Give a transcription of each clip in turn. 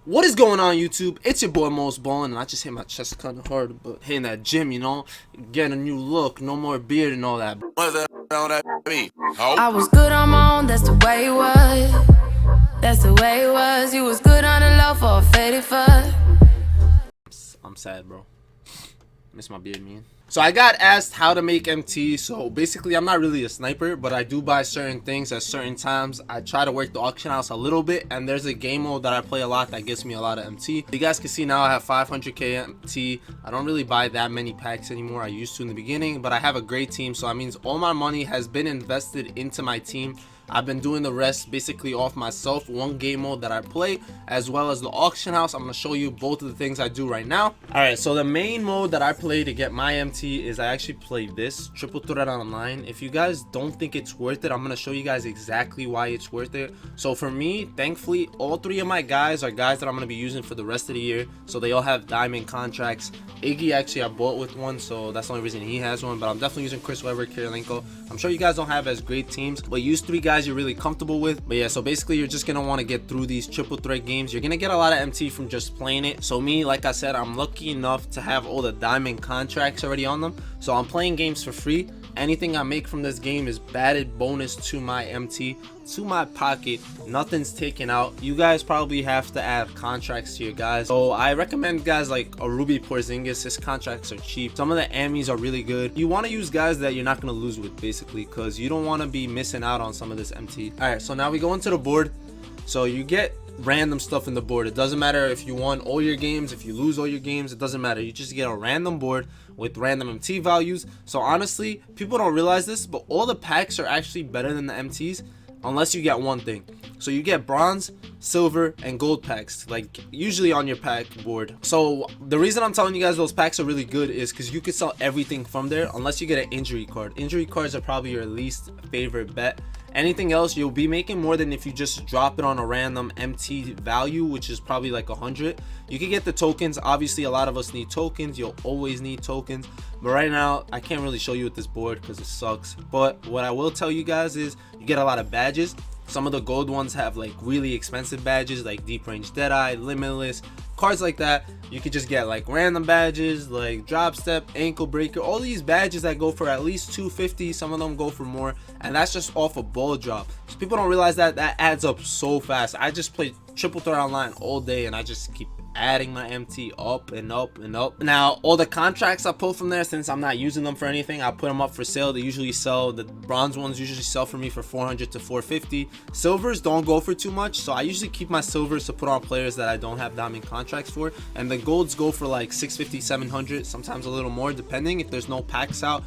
What is going on, YouTube? It's your boy Mosballin, and I just hit my chest kind of hard, but hitting that gym, you know, getting a new look, no more beard and all that. I was good on my own, that's the way it was. That's the way it was. You was good on the low for a faded fuck. I'm sad, bro. Miss my beard, man. So I got asked how to make MT. So basically, I'm not really a sniper, but I do buy certain things at certain times. I try to work the auction house a little bit, and there's a game mode that I play a lot that gets me a lot of MT. You guys can see now I have 500k MT. I don't really buy that many packs anymore. I used to in the beginning, but I have a great team, so that means all my money has been invested into my team. I've been doing the rest basically off myself, one game mode that I play, as well as the auction house. I'm going to show you both of the things I do right now. Alright, so the main mode that I play to get my MT is I actually play this, Triple Threat Online. If you guys don't think it's worth it, I'm going to show you guys exactly why it's worth it. So for me, thankfully, all three of my guys are guys that I'm going to be using for the rest of the year. So they all have diamond contracts. Iggy, actually, I bought with one, so that's the only reason he has one. But I'm definitely using Chris Webber, Kirilenko. I'm sure you guys don't have as great teams, but use three guys you're really comfortable with. But yeah, so basically you're just gonna want to get through these triple threat games. You're gonna get a lot of MT from just playing it. So me, like I said, I'm lucky enough to have all the diamond contracts already on them, so I'm playing games for free. Anything I make from this game is batted bonus to my MT, to my pocket. Nothing's taken out. You guys probably have to add contracts to your guys, so I recommend guys like a Ruby Porzingis. His contracts are cheap. Some of the Amis are really good. You want to use guys that you're not going to lose with, basically, because you don't want to be missing out on some of this MT. All right, so now we go into the board. So you get random stuff in the board. It doesn't matter if you won all your games, if you lose all your games, it doesn't matter. You just get a random board with random MT values. So honestly, people don't realize this, but all the packs are actually better than the MTs unless you get one thing. So you get bronze, silver, and gold packs, like usually on your pack board. So the reason I'm telling you guys those packs are really good is because you can sell everything from there unless you get an injury card. Injury cards are probably your least favorite bet. Anything else, you'll be making more than if you just drop it on a random MT value, which is probably like 100. You can get the tokens. Obviously, a lot of us need tokens. You'll always need tokens. But right now, I can't really show you with this board because it sucks. But what I will tell you guys is you get a lot of badges. Some of the gold ones have like really expensive badges like Deep Range Deadeye, Limitless, cards like that. You could just get like random badges like Drop Step, Ankle Breaker, all these badges that go for at least 250. Some of them go for more, and that's just off a ball drop. So people don't realize that adds up so fast. I just play Triple Threat Online all day, and I just keep adding my MT up and up and up. Now all the contracts I pull from there, since I'm not using them for anything, I put them up for sale. They usually sell, the bronze ones usually sell for me for 400 to 450. Silvers don't go for too much, so I usually keep my silvers to put on players that I don't have diamond contracts for, and the golds go for like 650, 700, sometimes a little more depending if there's no packs out.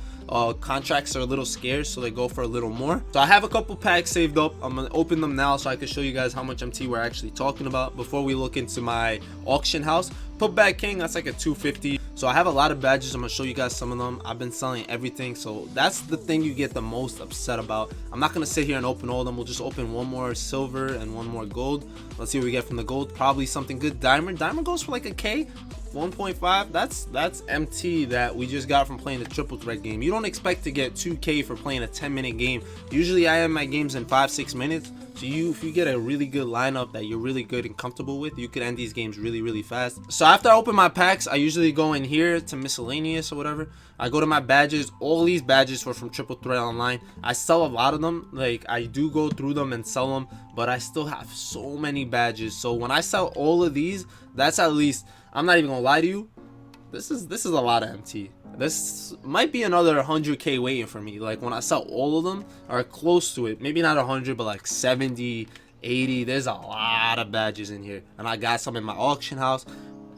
Contracts are a little scarce, so they go for a little more. So I have a couple packs saved up. I'm gonna open them now so I can show you guys how much MT we're actually talking about before we look into my auction house. Putback King, that's like a 250. So I have a lot of badges. I'm gonna show you guys some of them. I've been selling everything, so that's the thing you get the most upset about. I'm not gonna sit here and open all of them. We'll just open one more silver and one more gold. Let's see what we get from the gold. Probably something good. Diamond goes for like a K, 1.5. That's MT that we just got from playing the triple threat game. You don't expect to get 2K for playing a 10-minute game. Usually I end my games in 5-6 minutes. So if you get a really good lineup that you're really good and comfortable with, you could end these games really fast. So after I open my packs, I usually go in here to miscellaneous or whatever. I go to my badges. All these badges were from Triple Threat Online. I sell a lot of them. Like, I do go through them and sell them, but I still have so many badges. So when I sell all of these, that's at least, I'm not even gonna lie to you, this is a lot of MT. This might be another 100k waiting for me. Like when I sell all of them, or close to it, maybe not 100, but like 70, 80. There's a lot of badges in here, and I got some in my auction house.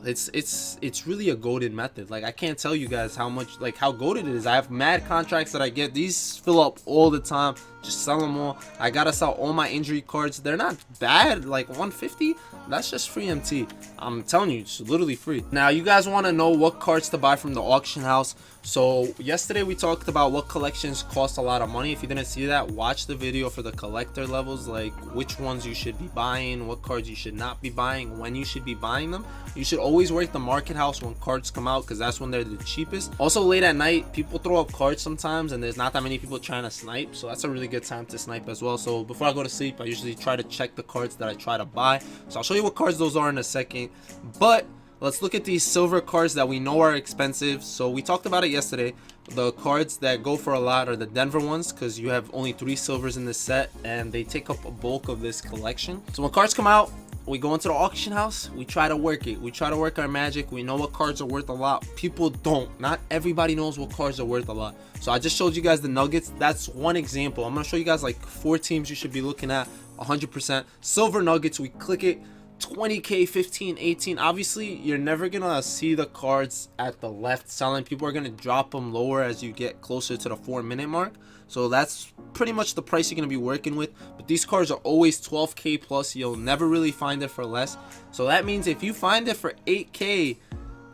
It's really a goated method. Like, I can't tell you guys how much, like, how goated it is. I have mad contracts that I get. These fill up all the time. Just sell them all. I gotta sell all my injury cards. They're not bad. Like 150, that's just free MT. I'm telling you, it's literally free. Now you guys want to know what cards to buy from the auction house. So yesterday we talked about what collections cost a lot of money. If you didn't see that, watch the video for the collector levels, like which ones you should be buying, what cards you should not be buying, when you should be buying them. You should always work the market house when cards come out, because that's when they're the cheapest. Also late at night, people throw up cards sometimes and there's not that many people trying to snipe, so that's a really good time to snipe as well. So before I go to sleep, I usually try to check the cards that I try to buy. So I'll show you what cards those are in a second. But let's look at these silver cards that we know are expensive. So we talked about it yesterday. The cards that go for a lot are the Denver ones, because you have only 3 silvers in this set and they take up a bulk of this collection. So when cards come out, we go into the auction house, we try to work it. We try to work our magic. We know what cards are worth a lot. People don't. Not everybody knows what cards are worth a lot. So I just showed you guys the nuggets. That's one example. I'm going to show you guys like 4 teams you should be looking at 100%. Silver nuggets, we click it. 20k, 15, 18. Obviously you're never gonna see the cards at the left selling. People are gonna drop them lower as you get closer to the 4-minute mark. So that's pretty much the price you're gonna be working with. But these cards are always 12k plus. You'll never really find it for less. So that means if you find it for 8k,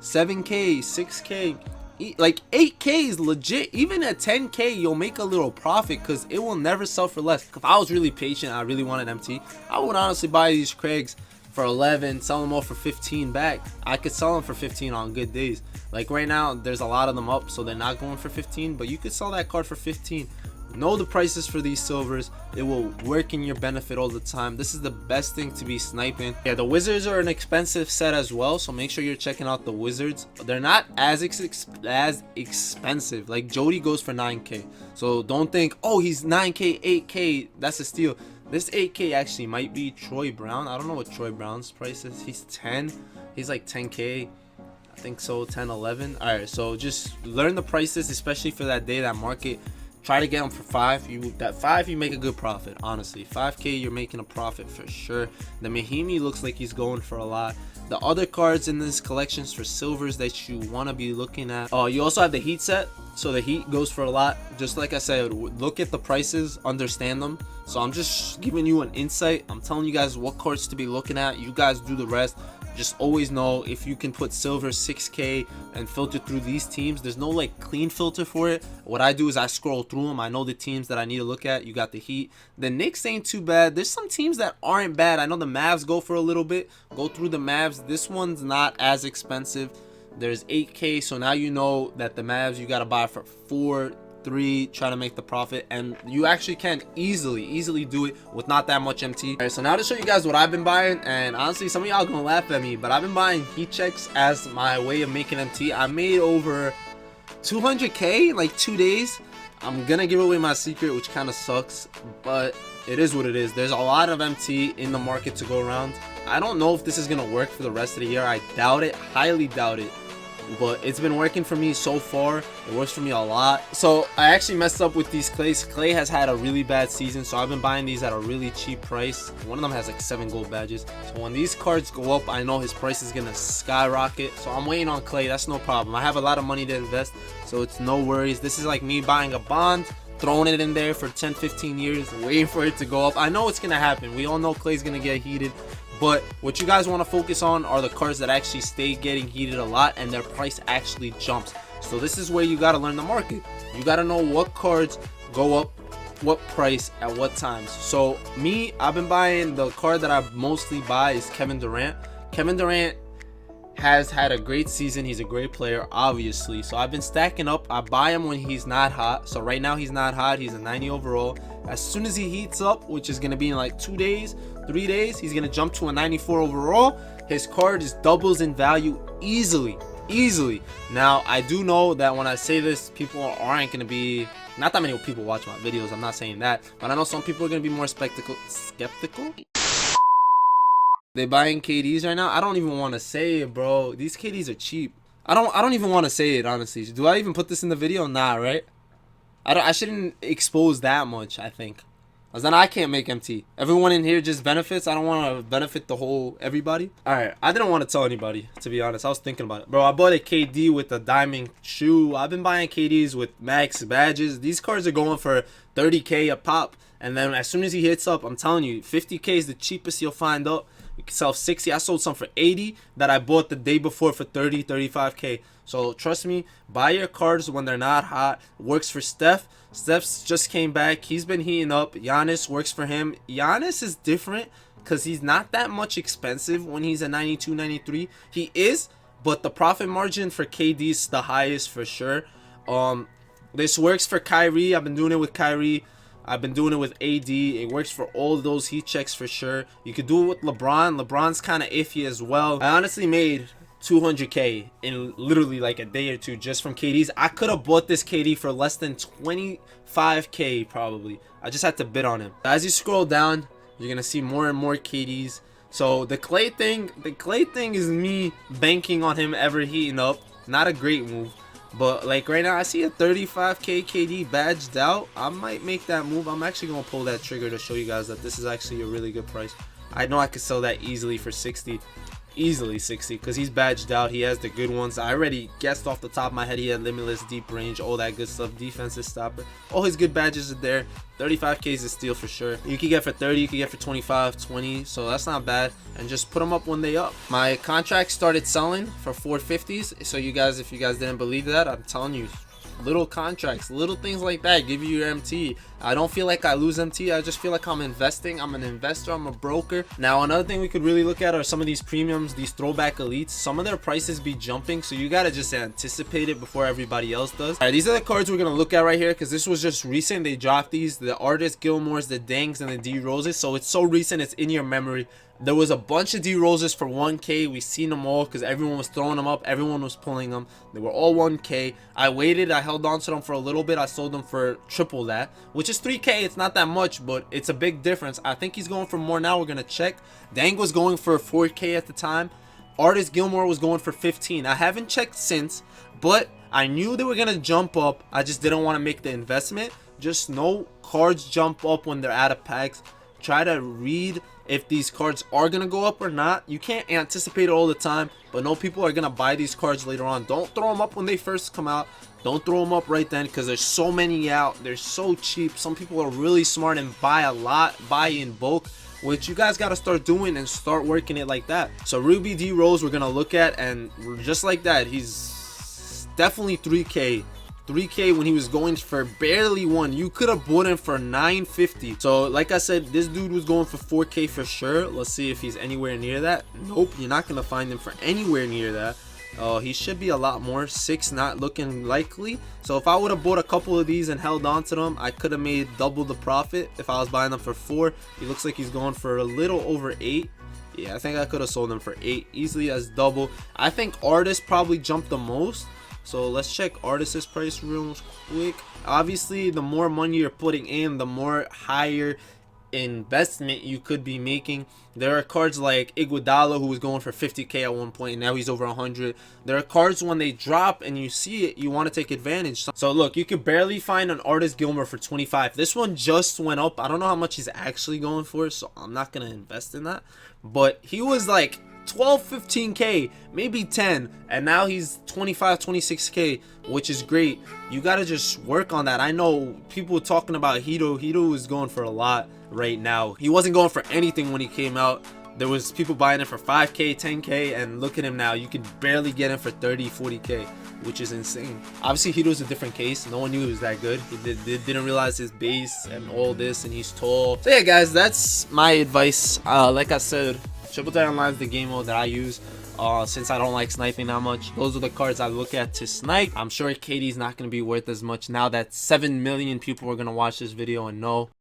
7k, 6k, like 8k is legit. Even at 10k you'll make a little profit, because it will never sell for less. If I was really patient, I really wanted MT, I would honestly buy these Craigs for 11, sell them all for 15 back. I could sell them for 15 on good days. Like right now there's a lot of them up, so they're not going for 15, but you could sell that card for 15. Know the prices for these silvers. It will work in your benefit all the time. This is the best thing to be sniping. Yeah, the wizards are an expensive set as well, so make sure you're checking out the wizards. They're not as expensive. Like Jody goes for 9k, so don't think, oh, he's 9k, 8k, that's a steal. This 8k actually might be Troy Brown. I don't know what Troy Brown's price is. He's 10. He's like 10k. I think so, 10, 11. All right, so just learn the prices, especially for that day, that market. Try to get them for 5. That 5, you make a good profit. Honestly, 5k, you're making a profit for sure. The Mahimi looks like he's going for a lot. The other cards in this collections for silvers that you want to be looking at. Oh, you also have the Heat set. So the Heat goes for a lot. Just like I said, look at the prices, understand them. So I'm just giving you an insight. I'm telling you guys what cards to be looking at. You guys do the rest. Just always know if you can put silver 6k and filter through these teams. There's no like clean filter for it. What I do is I scroll through them. I know the teams that I need to look at. You got the Heat. The Knicks ain't too bad. There's some teams that aren't bad. I know the Mavs go for a little bit. Go through the Mavs. This one's not as expensive. There's 8k, so now you know that the Mavs you got to buy for 4, 3, try to make the profit, and you actually can easily do it with not that much MT. All right, so now to show you guys what I've been buying, and honestly some of y'all gonna laugh at me, but I've been buying heat checks as my way of making MT. I made over 200k in like 2 days. I'm gonna give away my secret, which kind of sucks, but it is what it is. There's a lot of MT in the market to go around. I don't know if this is gonna work for the rest of the year. I doubt it, highly doubt it, but it's been working for me so far. It works for me a lot. So I actually messed up with these clays. Clay has had a really bad season, so I've been buying these at a really cheap price. One of them has like 7 gold badges, so when these cards go up, I know his price is gonna skyrocket. So I'm waiting on Clay. That's no problem. I have a lot of money to invest, so it's no worries. This is like me buying a bond, throwing it in there for 10-15 years, waiting for it to go up. I know it's gonna happen. We all know Clay's gonna get heated, but what you guys want to focus on are the cards that actually stay getting heated a lot and their price actually jumps. So this is where you got to learn the market. You got to know what cards go up, what price at what times. So me, I've been buying, the card that I mostly buy is Kevin Durant. Kevin Durant has had a great season. He's a great player, obviously. So I've been stacking up. I buy him when he's not hot. So right now he's not hot. He's a 90 overall. As soon as he heats up, which is going to be in like 2 days, 3 days, he's going to jump to a 94 overall. His card just doubles in value easily. Now, I do know that when I say this, people aren't going to be, not that many people watch my videos. I'm not saying that. But I know some people are going to be more skeptical. They buying KDs right now? I don't even want to say it, bro. These KDs are cheap. I don't even want to say it, honestly. Do I even put this in the video? Nah, right? I shouldn't expose that much, I think. Because then I can't make MT. Everyone in here just benefits. I don't want to benefit the whole everybody. Alright, I didn't want to tell anybody, to be honest. I was thinking about it. Bro, I bought a KD with a diamond shoe. I've been buying KDs with max badges. These cards are going for 30k a pop. And then as soon as he hits up, I'm telling you, 50k is the cheapest you'll find up. You can sell 60. I sold some for 80 that I bought the day before for 30, 35k. So trust me, buy your cards when they're not hot. Works for Steph. Steph's just came back. He's been heating up. Giannis works for him. Giannis is different because he's not that much expensive when he's a 92, 93. He is, but the profit margin for KD is the highest for sure. This works for Kyrie. I've been doing it with Kyrie. I've been doing it with AD. It works for all those heat checks for sure. You could do it with LeBron. LeBron's kind of iffy as well. I honestly made 200k in literally like a day or two just from KDs. I could have bought this KD for less than 25k probably. I just had to bid on him. As you scroll down, you're gonna see more and more KDs. So the Clay thing is me banking on him ever heating up. Not a great move, but like right now I see a 35k KD badged out. I might make that move. I'm actually gonna pull that trigger to show you guys that this is actually a really good price. I know I could sell that easily for 60. Easily 60 because he's badged out. He has the good ones. I already guessed off the top of my head he had limitless, deep range, all that good stuff, defensive stopper, all his good badges are there. 35k is a steal for sure. You can get for 30, you can get for 25, 20, so that's not bad. And just put them up when they up. My contract started selling for 450s, so you guys, if you guys didn't believe that, I'm telling you, little contracts, little things like that give you your MT. I don't feel like I lose MT. I just feel like I'm investing. I'm an investor. I'm a broker. Now another thing we could really look at are some of these premiums, these throwback elites. Some of their prices be jumping, so you gotta just anticipate it before everybody else does. All right, these are the cards we're gonna look at right here because this was just recent. They dropped these, the Artist Gilmores, the Dangs, and the D Roses. So it's so recent, it's in your memory. There was a bunch of D Roses for 1k. We seen them all because everyone was throwing them up, everyone was pulling them. They were all 1k. I waited, I held on to them for a little bit. I sold them for triple that, which is 3k. It's not that much, but it's a big difference. I think he's going for more now. We're gonna check. Dang was going for 4k at the time. Artist Gilmore was going for 15. I haven't checked since, but I knew they were gonna jump up. I just didn't want to make the investment. Just know cards jump up when they're out of packs. Try to read if these cards are gonna go up or not. You can't anticipate it all the time, but no, people are gonna buy these cards later on. Don't throw them up when they first come out. Don't throw them up right then because there's so many out. They're so cheap. Some people are really smart and buy a lot, buy in bulk, which you guys got to start doing and start working it like that. So Ruby D Rose we're gonna look at, and just like that, he's definitely 3k. 3k when he was going for barely one. You could have bought him for 950. So like I said, this dude was going for 4k for sure. Let's see if he's anywhere near that. Nope, you're not gonna find him for anywhere near that. He should be a lot more. 6 not looking likely. So if I would have bought a couple of these and held on to them, I could have made double the profit if I was buying them for 4. He looks like he's going for a little over 8. Yeah, I think I could have sold them for 8 easily as double. I think Artist probably jumped the most. So let's check Artist's price real quick. Obviously, the more money you're putting in, the more higher investment you could be making. There are cards like Iguodala who was going for 50k at one point, and now he's over 100. There are cards when they drop and you see it, you want to take advantage. So look, you could barely find an Artist Gilmore for 25. This one just went up. I don't know how much he's actually going for, so I'm not gonna invest in that, but he was like 12, 15k, maybe 10, and now he's 25, 26k, which is great. You gotta just work on that. I know people talking about Hito. Hito is going for a lot right now. He wasn't going for anything when he came out. There was people buying it for 5k, 10k, and look at him now. You could barely get him for 30, 40k, which is insane. Obviously, Hito's a different case. No one knew he was that good. He didn't realize his base and all this, and he's tall. So yeah, guys, that's my advice. Like I said, Triple Threat Online is the game mode that I use since I don't like sniping that much. Those are the cards I look at to snipe. I'm sure KD's not going to be worth as much now that 7 million people are going to watch this video and know.